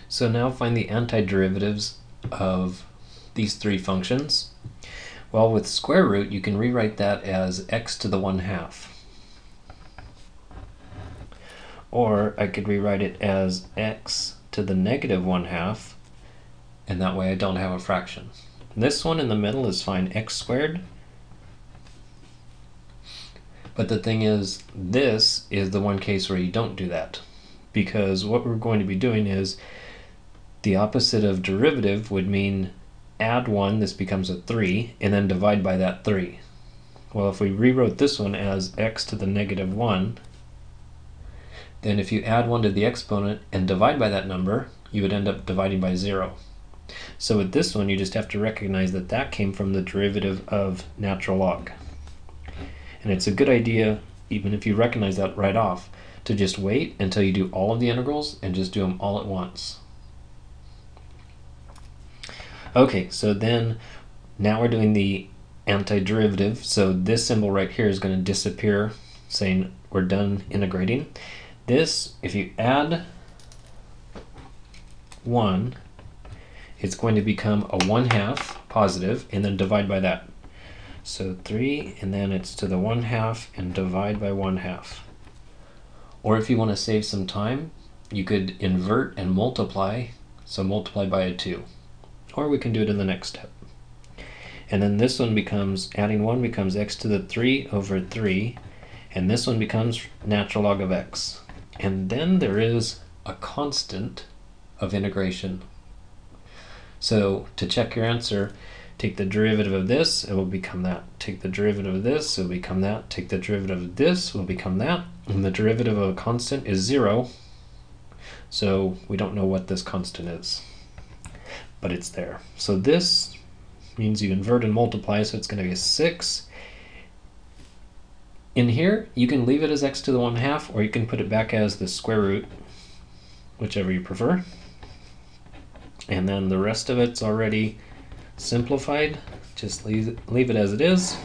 So now find the antiderivatives of these three functions. Well, with square root, you can rewrite that as x to the 1/2. Or I could rewrite it as x to the negative 1/2, and that way I don't have a fraction. This one in the middle is fine, x squared. But the thing is, this is the one case where you don't do that, because what we're going to be doing is the opposite of derivative would mean add 1, this becomes a 3, and then divide by that 3. Well, if we rewrote this one as x to the negative 1, then if you add 1 to the exponent and divide by that number, you would end up dividing by 0. So with this one, you just have to recognize that that came from the derivative of natural log. And it's a good idea, even if you recognize that right off, to just wait until you do all of the integrals and just do them all at once. Okay, so then now we're doing the antiderivative. So this symbol right here is going to disappear, saying we're done integrating. This, if you add 1, it's going to become a 1/2 positive, and then divide by that. So 3, and then it's to the 1/2 and divide by 1/2. Or if you want to save some time, you could invert and multiply, so multiply by a 2. Or we can do it in the next step. And then this one becomes, adding 1 becomes x to the 3 over 3, and this one becomes natural log of x. And then there is a constant of integration. So to check your answer, take the derivative of this, it will become that. Take the derivative of this, it will become that. Take the derivative of this, it will become that. And the derivative of a constant is 0, so we don't know what this constant is, but it's there. So this means you invert and multiply, so it's going to be a 6. In here, you can leave it as x to the 1/2, or you can put it back as the square root, whichever you prefer. And then the rest of it's already simplified. Just leave it as it is.